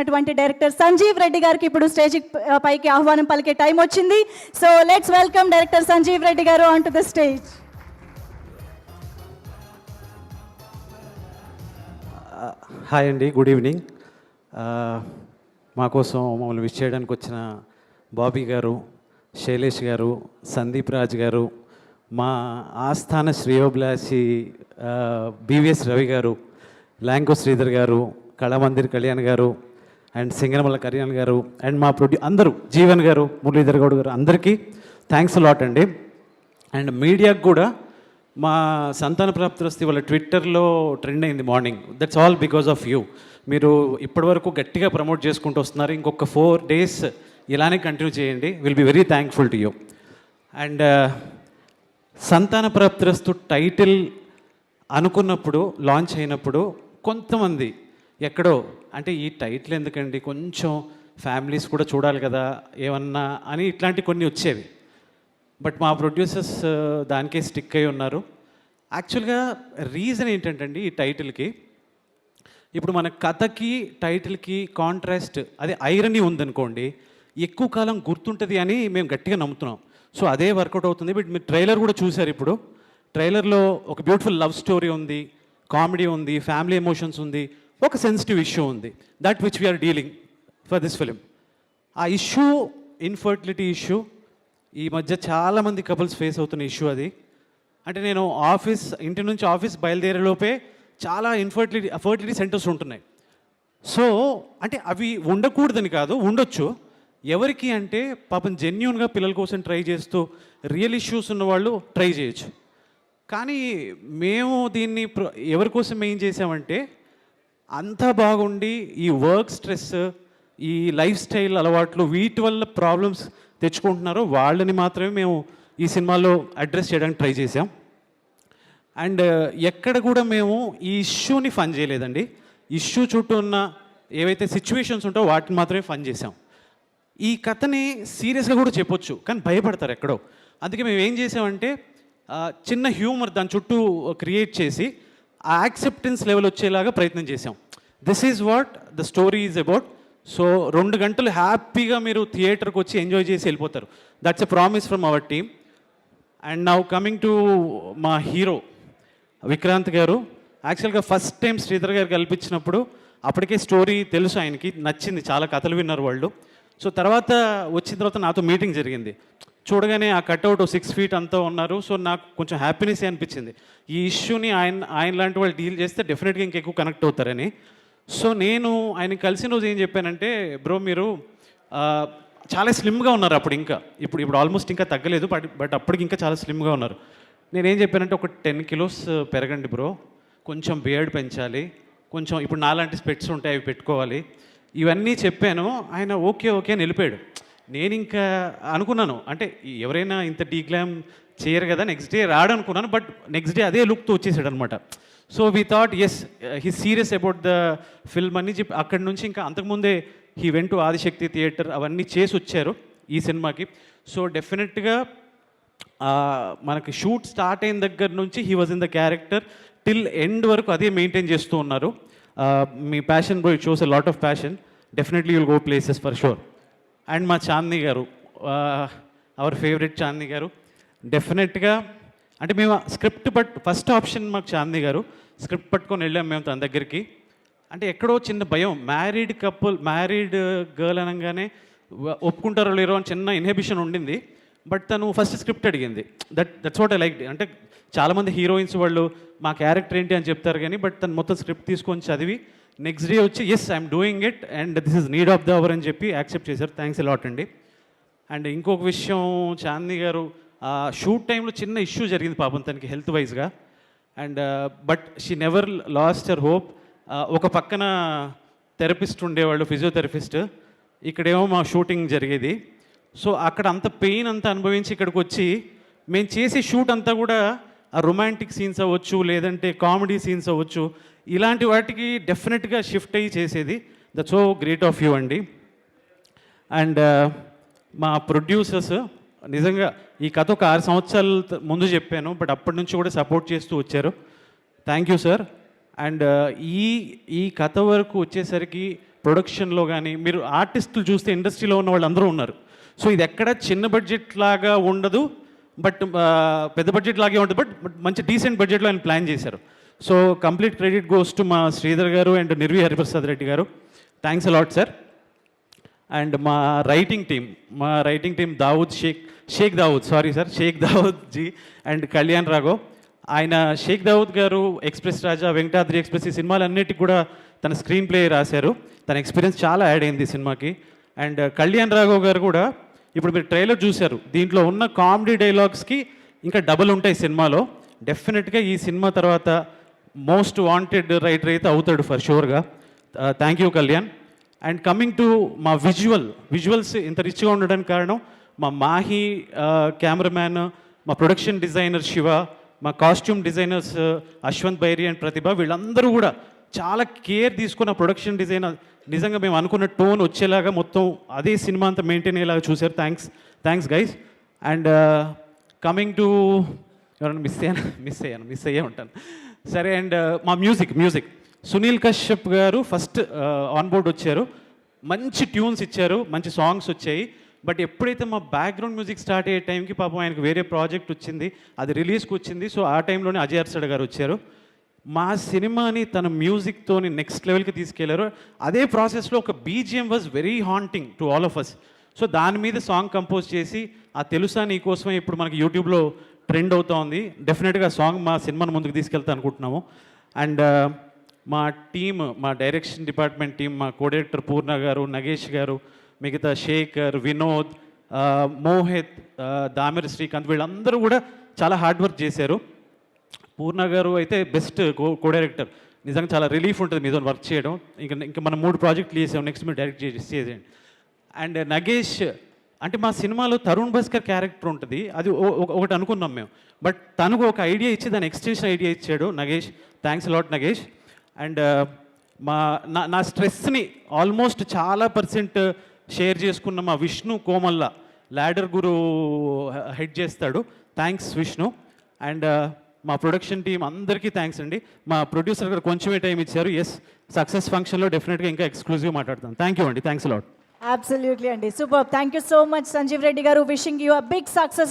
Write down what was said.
అటువంటి డైరెక్టర్ సంజీవ్ రెడ్డి గారికి ఇప్పుడు స్టేజ్ పైకి ఆహ్వానం పలికే టైం వచ్చింది. So let's welcome director Sanjeev Reddy గారు on to the stage. Hi అండి, గుడ్ ఈవినింగ్. మా కోసం మమ్మల్ని విష్ చేయడానికి వచ్చిన బాబీ గారు, శైలేష్ గారు, సందీప్ రాజ్ గారు, మా ఆస్థాన శ్రేయోభిలాషి బివిఎస్ రవి గారు, లాంకో శ్రీధర్ గారు, కళామందిర్ కళ్యాణ్ గారు అండ్ సింగనమల్ల కళ్యాణ్ గారు అండ్ మా అందరూ జీవన్ గారు, మురళీధర్ గౌడ్ గారు, అందరికీ థ్యాంక్స్ అలాట్ అండి. అండ్ మీడియాకు కూడా మా సంతాన ప్రాప్తిరస్తు వాళ్ళ ట్విట్టర్లో ట్రెండ్ అయింది morning. That's all because of you. మీరు ఇప్పటివరకు గట్టిగా ప్రమోట్ చేసుకుంటూ వస్తున్నారు. ఇంకొక 4 days ఇలానే కంటిన్యూ చేయండి. Will be very thankful to you. And సంతాన ప్రాప్తిరస్తు టైటిల్ అనుకున్నప్పుడు, లాంచ్ అయినప్పుడు కొంతమంది ఎక్కడో అంటే ఈ టైటిల్ ఎందుకండి, కొంచెం ఫ్యామిలీస్ కూడా చూడాలి కదా ఏమన్నా అని ఇట్లాంటి కొన్ని వచ్చేవి. బట్ మా ప్రొడ్యూసర్స్ దానికే స్టిక్ అయి ఉన్నారు. యాక్చువల్గా రీజన్ ఏంటంటే అండి, ఈ టైటిల్కి ఇప్పుడు మన కథకి టైటిల్కి కాంట్రాస్ట్, అదే ఐరనీ ఉందనుకోండి, ఎక్కువ కాలం గుర్తుంటుంది అని మేము గట్టిగా నమ్ముతున్నాం. సో అదే వర్కౌట్ అవుతుంది. బట్ మీరు ట్రైలర్ కూడా చూశారు. ఇప్పుడు ట్రైలర్లో ఒక బ్యూటిఫుల్ లవ్ స్టోరీ ఉంది, కామెడీ ఉంది, ఫ్యామిలీ ఎమోషన్స్ ఉంది, ఒక సెన్సిటివ్ ఇష్యూ ఉంది, that which we are dealing for this film. ఆ ఇష్యూ ఇన్ఫర్టిలిటీ ఇష్యూ ఈ మధ్య చాలామంది కపుల్స్ ఫేస్ అవుతున్న ఇష్యూ అది. అంటే నేను ఇంటి నుంచి ఆఫీస్ బయలుదేరేలోపే చాలా ఫర్టిలిటీ సెంటర్స్ ఉంటున్నాయి. సో అంటే అవి ఉండకూడదని కాదు, ఉండొచ్చు. ఎవరికి అంటే పాపం జెన్యూన్గా పిల్లల కోసం ట్రై చేస్తూ రియల్ ఇష్యూస్ ఉన్నవాళ్ళు ట్రై చేయొచ్చు. కానీ మేము దీన్ని ఎవరి కోసం ఏం చేసామంటే, అంతా బాగుండి ఈ వర్క్ స్ట్రెస్, ఈ లైఫ్ స్టైల్ అలవాట్లు, వీటి వల్ల ప్రాబ్లమ్స్ తెచ్చుకుంటున్నారో వాళ్ళని మాత్రమే మేము ఈ సినిమాలో అడ్రస్ చేయడానికి ట్రై చేసాం. అండ్ ఎక్కడ కూడా మేము ఈ ఇష్యూని ఫన్ చేయలేదండి. ఇష్యూ చుట్టూ ఉన్న ఏవైతే సిచ్యువేషన్స్ ఉంటాయో వాటిని మాత్రమే ఫన్ చేసాం. ఈ కథని సీరియస్గా కూడా చెప్పొచ్చు, కానీ భయపడతారు ఎక్కడో. అందుకే మేము ఏం చేసామంటే చిన్న హ్యూమర్ దాని చుట్టూ క్రియేట్ చేసి ఆ యాక్సెప్టెన్స్ లెవెల్ వచ్చేలాగా ప్రయత్నం చేసాం. This is what the story is about. So 2 గంటలు హ్యాపీగా మీరు థియేటర్కి వచ్చి ఎంజాయ్ చేసి వెళ్ళిపోతారు. That's a promise from our team. And now coming to మా హీరో విక్రాంత్ గారు. యాక్చువల్గా ఫస్ట్ టైం శ్రీధర్ గారు కల్పించినప్పుడు అప్పటికే స్టోరీ తెలుసు, ఆయనకి నచ్చింది, చాలా కథలు విన్నారు వాళ్ళు. సో తర్వాత వచ్చిన తర్వాత నాతో మీటింగ్ జరిగింది. చూడగానే ఆ కట్అవుట్ 6 feet అంతా ఉన్నారు. సో నాకు కొంచెం హ్యాపీనెస్ అనిపించింది. ఈ ఇష్యూని ఆయన లాంటి వాళ్ళు డీల్ చేస్తే డెఫినెట్గా ఇంకెక్కువ కనెక్ట్ అవుతారని. సో నేను ఆయన కలిసిన రోజు ఏం చెప్పానంటే, బ్రో మీరు చాలా స్లిమ్గా ఉన్నారు అప్పుడు, ఇప్పుడు ఆల్మోస్ట్ ఇంకా తగ్గలేదు, బట్ అప్పటికి ఇంకా చాలా స్లిమ్గా ఉన్నారు. నేనేం చెప్పానంటే, ఒక 10 kilos పెరగండి బ్రో, కొంచెం బియర్డ్ పెంచాలి, కొంచెం ఇప్పుడు నాలాంటి స్పెట్స్ ఉంటాయి అవి పెట్టుకోవాలి, ఇవన్నీ చెప్పాను. ఆయన ఓకే అని వెళ్ళిపోయాడు. నేను ఇంకా అనుకున్నాను, అంటే ఎవరైనా ఇంత డీగ్లామ్ చేయరు కదా, నెక్స్ట్ డే రాడు అనుకున్నాను. బట్ నెక్స్ట్ డే అదే లుక్తో వచ్చేసాడు అనమాట. So we thought as he serious about the film అని చెప్పి అక్కడి నుంచి ఇంకా అంతకుముందే he went to Adishakti theatre అవన్నీ చేసి వచ్చారు ఈ సినిమాకి. సో డెఫినెట్గా మనకి షూట్ స్టార్ట్ అయిన దగ్గర నుంచి he was in the character till end వరకు అదే మెయింటైన్ చేస్తూ ఉన్నారు. మీ passion bro, it shows a lot of passion. Definitely will go places for sure. And మా చాందీ గారు, అవర్ ఫేవరెట్ చాందీ గారు, డెఫినెట్గా అంటే మేము స్క్రిప్ట్ ఫస్ట్ ఆప్షన్ మాకు చాందీ గారు. స్క్రిప్ట్ పట్టుకొని వెళ్ళాం మేము తన దగ్గరికి. అంటే ఎక్కడో చిన్న భయం, మ్యారీడ్ గర్ల్ అనగానే ఒప్పుకుంటారో లేరో అని చిన్న ఇన్హిబిషన్ ఉండింది. బట్ తను ఫస్ట్ స్క్రిప్ట్ అడిగింది. That's what I like. అంటే చాలామంది హీరోయిన్స్ వాళ్ళు మా క్యారెక్టర్ ఏంటి అని చెప్తారు కానీ, బట్ తను మొత్తం స్క్రిప్ట్ తీసుకొని చదివి నెక్స్ట్ డే వచ్చి yes I'm doing it and this is need of the hour అని చెప్పి యాక్సెప్ట్ చేశారు. థ్యాంక్స్ అలాట్ అండి. అండ్ ఇంకొక విషయం, చాందీ గారు షూట్ టైంలో చిన్న ఇష్యూ జరిగింది పాపం తనకి హెల్త్ వైజ్గా. And but she never lost her hope. ఒక పక్కన థెరపిస్ట్ ఉండేవాళ్ళు, ఫిజియోథెరపిస్ట్, ఇక్కడేమో మా షూటింగ్ జరిగేది. సో అక్కడ అంత పెయిన్ అంతా అనుభవించి ఇక్కడికి వచ్చి మేము చేసే షూట్ అంతా కూడా ఆ రొమాంటిక్ సీన్స్ అవ్వచ్చు, లేదంటే కామెడీ సీన్స్ అవ్వచ్చు, ఇలాంటి వాటికి డెఫినెట్గా షిఫ్ట్ అయ్యి చేసేది. That's so great of you అండి. అండ్ మా ప్రొడ్యూసర్స్ నిజంగా ఈ కథ ఒక 6 సంవత్సరాల ముందు చెప్పాను, బట్ అప్పటి నుంచి కూడా సపోర్ట్ చేస్తూ వచ్చారు. Thank you sir. అండ్ ఈ కథ వరకు వచ్చేసరికి ప్రొడక్షన్లో కానీ మీరు ఆర్టిస్టులు చూస్తే ఇండస్ట్రీలో ఉన్న వాళ్ళు అందరూ ఉన్నారు. సో ఇది ఎక్కడ చిన్న బడ్జెట్ లాగా ఉండదు, బట్ పెద్ద బడ్జెట్ లాగే ఉంటుంది, బట్ మంచి డీసెంట్ బడ్జెట్లో ఆయన ప్లాన్ చేశారు. So complete credit goes to మా Sridhar garu and Nirvi Hariprasad Reddy garu. Thanks a lot sir. And మా writing team Daud Sheikh Daud ji and Kalyan Raghav. ఆయన షేక్ దావుద్ గారు ఎక్స్ప్రెస్ రాజా, వెంకటాద్రి ఎక్స్ప్రెస్ ఈ సినిమాలన్నిటికీ కూడా తన స్క్రీన్ ప్లే రాశారు. తన ఎక్స్పీరియన్స్ చాలా యాడ్ అయింది ఈ సినిమాకి. అండ్ కళ్యాణ్ రాఘవ్ గారు కూడా ఇప్పుడు మీరు ట్రైలర్ చూశారు, దీంట్లో ఉన్న కామెడీ డైలాగ్స్కి ఇంకా డబుల్ ఉంటాయి సినిమాలో. డెఫినెట్గా ఈ సినిమా తర్వాత మోస్ట్ వాంటెడ్ రైటర్ అయితే అవుతాడు ఫర్ షూర్గా. Thank you Kalyan. And coming to మా విజువల్స్ ఇంత రిచ్గా ఉండడానికి కారణం మా మాహి కెమెరామ్యాన్, మా ప్రొడక్షన్ డిజైనర్ శివ, మా costume designers Ashwanth Bairi and Pratibha. వీళ్ళందరూ కూడా చాలా కేర్ తీసుకున్న ప్రొడక్షన్ డిజైనర్. నిజంగా మేము అనుకున్న టోన్ వచ్చేలాగా మొత్తం అదే సినిమా అంతా మెయింటైన్ అయ్యేలాగా చూశారు. Thanks guys. And coming to ఎవరైనా మిస్ అయ్యే ఉంటాను సరే. అండ్ మా మ్యూజిక్ సునీల్ కశ్యప్ గారు ఫస్ట్ ఆన్ బోర్డ్ వచ్చారు. మంచి ట్యూన్స్ ఇచ్చారు, మంచి సాంగ్స్ వచ్చాయి. బట్ ఎప్పుడైతే మా బ్యాక్గ్రౌండ్ మ్యూజిక్ స్టార్ట్ అయ్యే టైంకి పాపం ఆయనకు వేరే ప్రాజెక్ట్ వచ్చింది, అది రిలీజ్కి వచ్చింది. సో ఆ టైంలోనే అజయ్ అర్సడ్ గారు వచ్చారు. మా సినిమాని తన మ్యూజిక్తోని నెక్స్ట్ లెవెల్కి తీసుకెళ్లారు. అదే ప్రాసెస్లో ఒక BGM was very haunting to all of us. So దాని మీద సాంగ్ కంపోజ్ చేసి ఆ తెలుసా నీకోసమే ఇప్పుడు మనకి యూట్యూబ్లో ట్రెండ్ అవుతూ ఉంది. డెఫినెట్గా సాంగ్ మా సినిమాను ముందుకు తీసుకెళ్తా అనుకుంటున్నాము. అండ్ మా టీమ్, మా డైరెక్షన్ డిపార్ట్మెంట్ టీం, మా కోడైరెక్టర్ పూర్ణ గారు, నగేష్ గారు, మిగతా శేఖర్, వినోద్, మోహిత్, దామిర్ శ్రీకాంత్, వీళ్ళందరూ కూడా చాలా హార్డ్ వర్క్ చేశారు. పూర్ణ గారు అయితే బెస్ట్ కోడైరెక్టర్. నిజంగా చాలా రిలీఫ్ ఉంటుంది మీతో వర్క్ చేయడం. ఇంకా మనం 3 ప్రాజెక్టులు చేసాం, నెక్స్ట్ మీరు డైరెక్ట్ చేసేయండి. అండ్ నగేష్ అంటే మా సినిమాలో తరుణ్ భాస్కర్ క్యారెక్టర్ ఉంటుంది, అది ఒకటి అనుకున్నాం మేము, బట్ తనకు ఒక ఐడియా ఇచ్చి దాని ఎక్స్టెన్షన్ ఐడియా ఇచ్చాడు Nagesh. Thanks a lot Nagesh. And నా స్ట్రెస్ని ఆల్మోస్ట్ చాలా % షేర్ చేసుకున్న మా విష్ణు కోమల్ల, ల్యాడర్ గురు హెడ్ చేస్తాడు. థ్యాంక్స్ విష్ణు. అండ్ మా ప్రొడక్షన్ టీం అందరికీ థ్యాంక్స్ అండి. మా ప్రొడ్యూసర్ గారు కొంచెమే టైం ఇచ్చారు. ఎస్, సక్సెస్ ఫంక్షన్లో డెఫినెట్గా ఇంకా ఎక్స్క్లూజివ్ మాట్లాడతాను. థ్యాంక్ యూ అండి. Thanks a lot. Absolutely, Andy. Superb. Thank you so much, Sanjeev Reddy garu. Wishing you a big success.